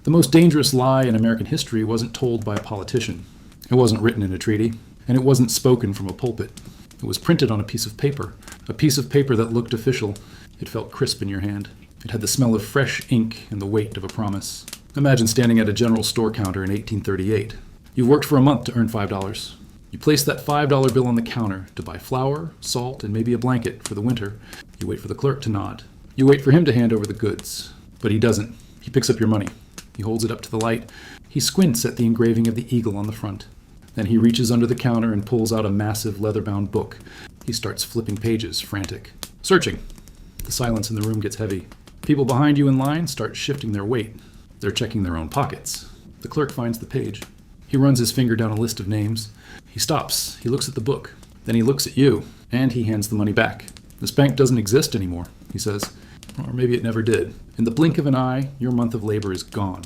The most dangerous lie in American history wasn't told by a politician. It wasn't written in a treaty, and it wasn't spoken from a pulpit. It was printed on a piece of paper that looked official. It felt crisp in your hand. It had the smell of fresh ink and the weight of a promise. Imagine standing at a general store counter in 1838. You worked for a month to earn $5. You place that $5 bill on the counter to buy flour, salt, and maybe a blanket for the winter. You wait for the clerk to nod. You wait for him to hand over the goods. But he doesn't. He picks up your money. He holds it up to the light. He squints at the engraving of the eagle on the front. Then he reaches under the counter and pulls out a massive leather-bound book. He starts flipping pages, frantic. Searching. The silence in the room gets heavy. People behind you in line start shifting their weight. They're checking their own pockets. The clerk finds the page. He runs his finger down a list of names. He stops. He looks at the book. Then he looks at you, and he hands the money back. This bank doesn't exist anymore, he says. Or maybe it never did. In the blink of an eye, your month of labor is gone.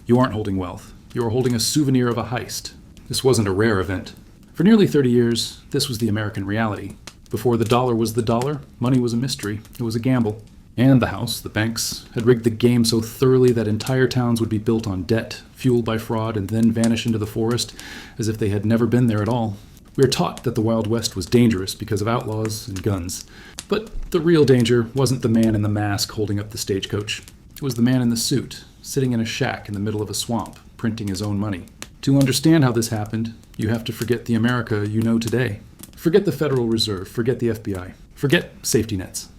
You aren't holding wealth. You are holding a souvenir of a heist. This wasn't a rare event. For nearly 30 years, this was the American reality. Before the dollar was the dollar, money was a mystery. It was a gamble. And the house, the banks, had rigged the game so thoroughly that entire towns would be built on debt, fueled by fraud, and then vanish into the forest as if they had never been there at all. We are taught that the Wild West was dangerous because of outlaws and guns. But the real danger wasn't the man in the mask holding up the stagecoach. It was the man in the suit, sitting in a shack in the middle of a swamp, printing his own money. To understand how this happened, you have to forget the America you know today. Forget the Federal Reserve, forget the FBI, forget safety nets.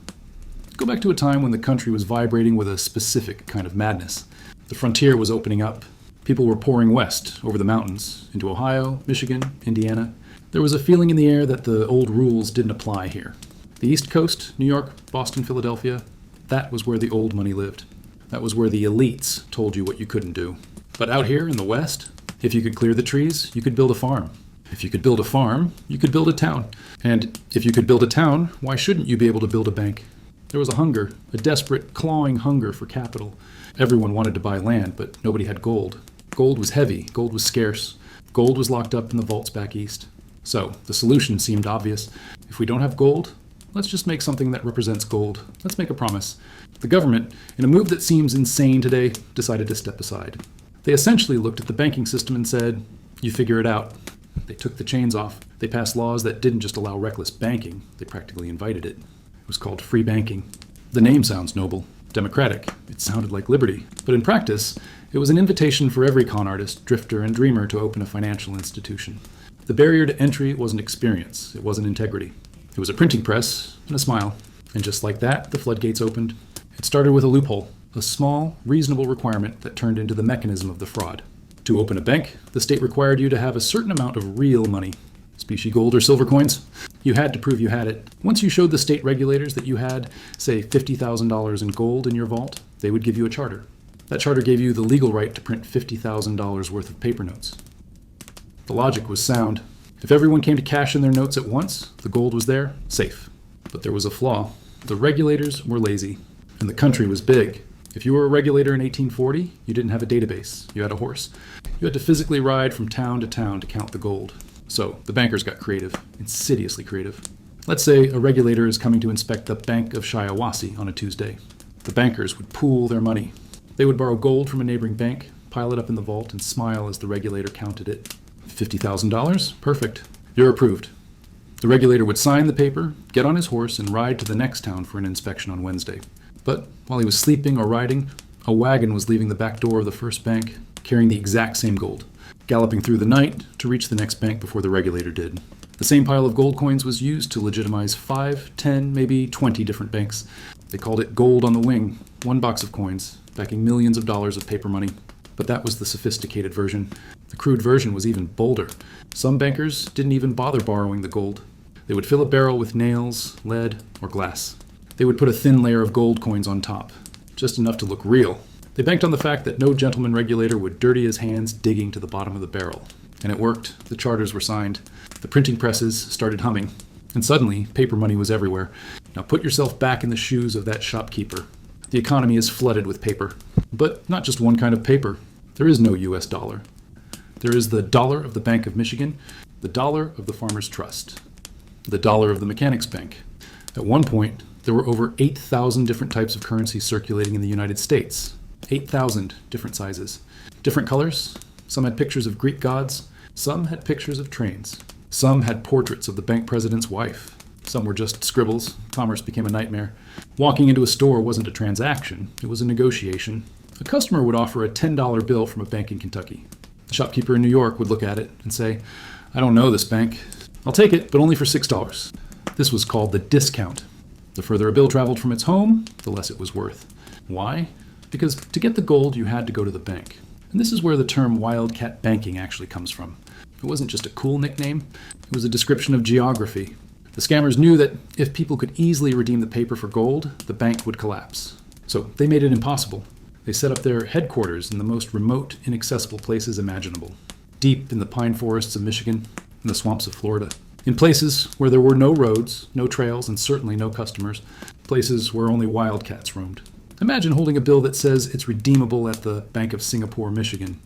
Go back to a time when the country was vibrating with a specific kind of madness. The frontier was opening up. People were pouring west, over the mountains, into Ohio, Michigan, Indiana. There was a feeling in the air that the old rules didn't apply here. The East Coast, New York, Boston, Philadelphia, that was where the old money lived. That was where the elites told you what you couldn't do. But out here in the West, if you could clear the trees, you could build a farm. If you could build a farm, you could build a town. And if you could build a town, why shouldn't you be able to build a bank? There was a hunger, a desperate, clawing hunger for capital. Everyone wanted to buy land, but nobody had gold. Gold was heavy, gold was scarce. Gold was locked up in the vaults back east. So, the solution seemed obvious. If we don't have gold, let's just make something that represents gold. Let's make a promise. The government, in a move that seems insane today, decided to step aside. They essentially looked at the banking system and said, you figure it out. They took the chains off. They passed laws that didn't just allow reckless banking, they practically invited it. It was called free banking. The name sounds noble, democratic. It sounded like liberty. But in practice, it was an invitation for every con artist, drifter, and dreamer to open a financial institution. The barrier to entry wasn't experience, it wasn't integrity. It was a printing press and a smile. And just like that, the floodgates opened. It started with a loophole, a small, reasonable requirement that turned into the mechanism of the fraud. To open a bank, the state required you to have a certain amount of real money, specie gold or silver coins. You had to prove you had it. Once you showed the state regulators that you had, say, $50,000 in gold in your vault, they would give you a charter. That charter gave you the legal right to print $50,000 worth of paper notes. The logic was sound. If everyone came to cash in their notes at once, the gold was there, safe. But there was a flaw. The regulators were lazy, and the country was big. If you were a regulator in 1840, you didn't have a database. You had a horse. You had to physically ride from town to town to count the gold. So the bankers got creative, insidiously creative. Let's say a regulator is coming to inspect the Bank of Shiawassee on a Tuesday. The bankers would pool their money. They would borrow gold from a neighboring bank, pile it up in the vault, and smile as the regulator counted it. $50,000? Perfect. You're approved. The regulator would sign the paper, get on his horse, and ride to the next town for an inspection on Wednesday. But while he was sleeping or riding, a wagon was leaving the back door of the first bank, carrying the exact same gold, galloping through the night to reach the next bank before the regulator did. The same pile of gold coins was used to legitimize 5, 10, maybe 20 different banks. They called it gold on the wing, one box of coins, backing millions of dollars of paper money. But that was the sophisticated version. The crude version was even bolder. Some bankers didn't even bother borrowing the gold. They would fill a barrel with nails, lead, or glass. They would put a thin layer of gold coins on top, just enough to look real. They banked on the fact that no gentleman regulator would dirty his hands digging to the bottom of the barrel. And it worked. The charters were signed. The printing presses started humming. And suddenly, paper money was everywhere. Now put yourself back in the shoes of that shopkeeper. The economy is flooded with paper. But not just one kind of paper. There is no US dollar. There is the dollar of the Bank of Michigan, the dollar of the Farmers Trust, the dollar of the Mechanics Bank. At one point, there were over 8,000 different types of currency circulating in the United States. 8,000 different sizes. Different colors. Some had pictures of Greek gods. Some had pictures of trains. Some had portraits of the bank president's wife. Some were just scribbles. Commerce became a nightmare. Walking into a store wasn't a transaction. It was a negotiation. A customer would offer a $10 bill from a bank in Kentucky. The shopkeeper in New York would look at it and say, "I don't know this bank. I'll take it, but only for $6. This was called the discount. The further a bill traveled from its home, the less it was worth. Why? Because to get the gold, you had to go to the bank. And this is where the term wildcat banking actually comes from. It wasn't just a cool nickname. It was a description of geography. The scammers knew that if people could easily redeem the paper for gold, the bank would collapse. So they made it impossible. They set up their headquarters in the most remote, inaccessible places imaginable. Deep in the pine forests of Michigan, in the swamps of Florida. In places where there were no roads, no trails, and certainly no customers. Places where only wildcats roamed. Imagine holding a bill that says it's redeemable at the Bank of Singapore, Michigan.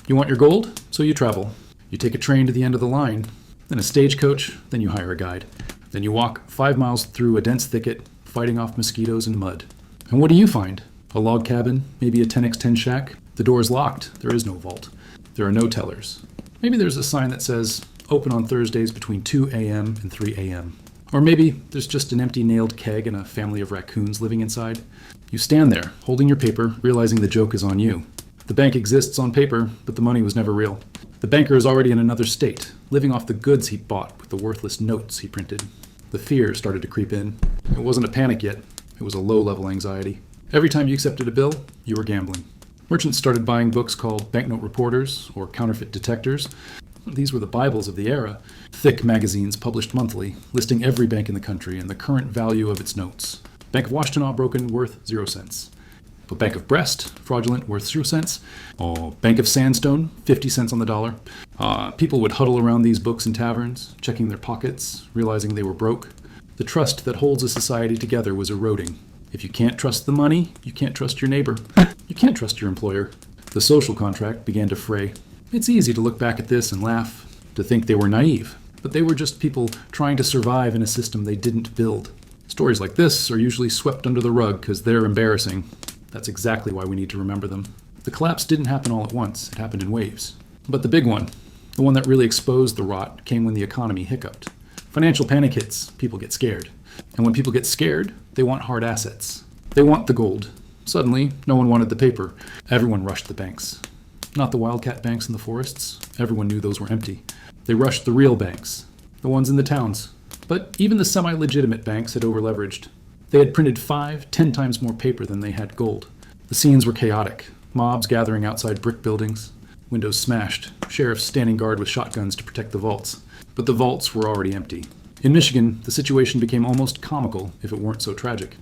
You want your gold? So you travel. You take a train to the end of the line, then a stagecoach, then you hire a guide. Then you walk 5 miles through a dense thicket, fighting off mosquitoes and mud. And what do you find? A log cabin, maybe a 10x10 shack. The door is locked. There is no vault. There are no tellers. Maybe there's a sign that says, open on Thursdays between 2 a.m. and 3 a.m. Or maybe there's just an empty nailed keg and a family of raccoons living inside. You stand there, holding your paper, realizing the joke is on you. The bank exists on paper, but the money was never real. The banker is already in another state, living off the goods he bought with the worthless notes he printed. The fear started to creep in. It wasn't a panic yet. It was a low-level anxiety. Every time you accepted a bill, you were gambling. Merchants started buying books called banknote reporters or counterfeit detectors. These were the Bibles of the era. Thick magazines published monthly, listing every bank in the country and the current value of its notes. Bank of Washtenaw broken, worth 0 cents. But Bank of Brest, fraudulent, worth 0 cents. Oh, Bank of Sandstone, 50 cents on the dollar. People would huddle around these books in taverns, checking their pockets, realizing they were broke. The trust that holds a society together was eroding. If you can't trust the money, you can't trust your neighbor. You can't trust your employer. The social contract began to fray. It's easy to look back at this and laugh, to think they were naive, but they were just people trying to survive in a system they didn't build. Stories like this are usually swept under the rug because they're embarrassing. That's exactly why we need to remember them. The collapse didn't happen all at once. It happened in waves. But the big one, the one that really exposed the rot, came when the economy hiccuped. Financial panic hits, people get scared. And when people get scared, they want hard assets. They want the gold. Suddenly, no one wanted the paper. Everyone rushed the banks. Not the wildcat banks in the forests. Everyone knew those were empty. They rushed the real banks, the ones in the towns. But even the semi-legitimate banks had over-leveraged. They had printed 5-10 times more paper than they had gold. The scenes were chaotic. Mobs gathering outside brick buildings. Windows smashed. Sheriffs standing guard with shotguns to protect the vaults. But the vaults were already empty. In Michigan, the situation became almost comical if it weren't so tragic.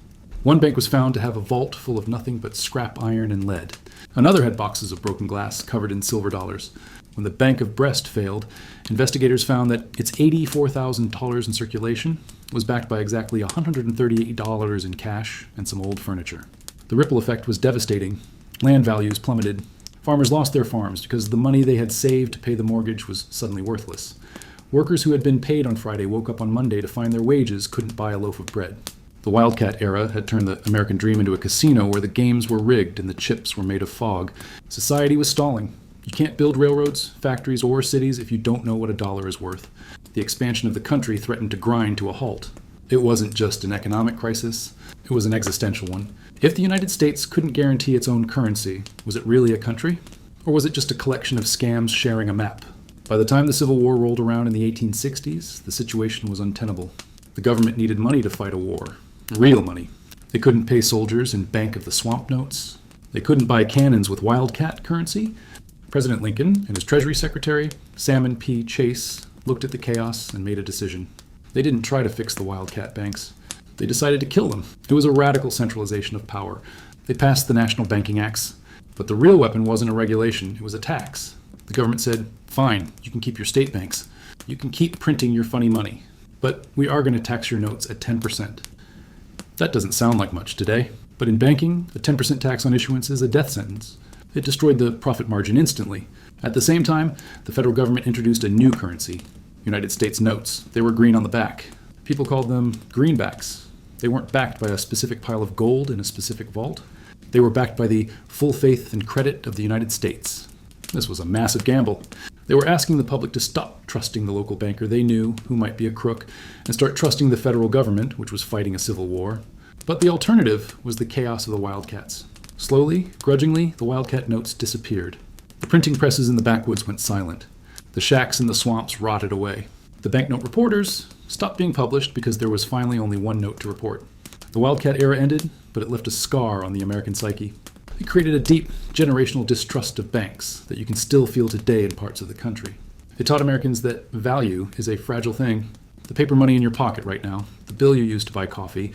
One bank was found to have a vault full of nothing but scrap iron and lead. Another had boxes of broken glass covered in silver dollars. When the Bank of Brest failed, investigators found that its $84,000 in circulation was backed by exactly $138 in cash and some old furniture. The ripple effect was devastating. Land values plummeted. Farmers lost their farms because the money they had saved to pay the mortgage was suddenly worthless. Workers who had been paid on Friday woke up on Monday to find their wages couldn't buy a loaf of bread. The Wildcat era had turned the American dream into a casino where the games were rigged and the chips were made of fog. Society was stalling. You can't build railroads, factories, or cities if you don't know what a dollar is worth. The expansion of the country threatened to grind to a halt. It wasn't just an economic crisis, it was an existential one. If the United States couldn't guarantee its own currency, was it really a country? Or was it just a collection of scams sharing a map? By the time the Civil War rolled around in the 1860s, the situation was untenable. The government needed money to fight a war. Real money. They couldn't pay soldiers in Bank of the Swamp notes. They couldn't buy cannons with wildcat currency. President Lincoln and his Treasury Secretary, Salmon P. Chase, looked at the chaos and made a decision. They didn't try to fix the wildcat banks. They decided to kill them. It was a radical centralization of power. They passed the National Banking Acts. But the real weapon wasn't a regulation, it was a tax. The government said, fine, you can keep your state banks. You can keep printing your funny money. But we are going to tax your notes at 10%. That doesn't sound like much today. But in banking, a 10% tax on issuance is a death sentence. It destroyed the profit margin instantly. At the same time, the federal government introduced a new currency, United States notes. They were green on the back. People called them greenbacks. They weren't backed by a specific pile of gold in a specific vault. They were backed by the full faith and credit of the United States. This was a massive gamble. They were asking the public to stop trusting the local banker they knew who might be a crook and start trusting the federal government, which was fighting a civil war. But the alternative was the chaos of the wildcats. Slowly, grudgingly, the wildcat notes disappeared. The printing presses in the backwoods went silent. The shacks in the swamps rotted away. The banknote reporters stopped being published because there was finally only one note to report. The wildcat era ended, but it left a scar on the American psyche. It created a deep generational distrust of banks that you can still feel today in parts of the country. It taught Americans that value is a fragile thing. The paper money in your pocket right now, the bill you use to buy coffee,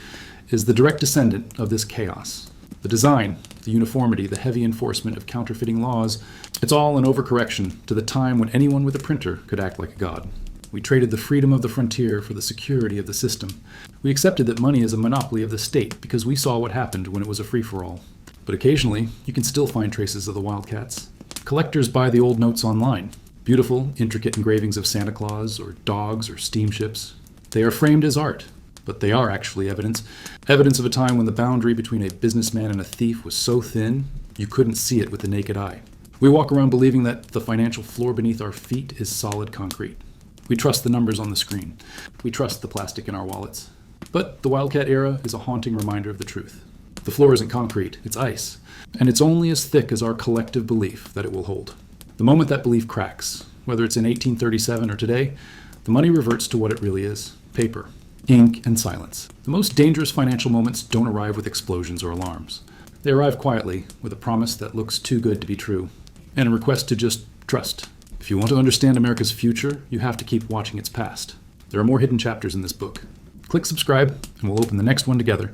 is the direct descendant of this chaos. The design, the uniformity, the heavy enforcement of counterfeiting laws, it's all an overcorrection to the time when anyone with a printer could act like a god. We traded the freedom of the frontier for the security of the system. We accepted that money is a monopoly of the state because we saw what happened when it was a free-for-all. But occasionally, you can still find traces of the wildcats. Collectors buy the old notes online. Beautiful, intricate engravings of Santa Claus or dogs or steamships. They are framed as art, but they are actually evidence. Evidence of a time when the boundary between a businessman and a thief was so thin, you couldn't see it with the naked eye. We walk around believing that the financial floor beneath our feet is solid concrete. We trust the numbers on the screen. We trust the plastic in our wallets. But the wildcat era is a haunting reminder of the truth. The floor isn't concrete, it's ice. And it's only as thick as our collective belief that it will hold. The moment that belief cracks, whether it's in 1837 or today, the money reverts to what it really is: paper, ink, and silence. The most dangerous financial moments don't arrive with explosions or alarms. They arrive quietly, with a promise that looks too good to be true, and a request to just trust. If you want to understand America's future, you have to keep watching its past. There are more hidden chapters in this book. Click subscribe, and we'll open the next one together.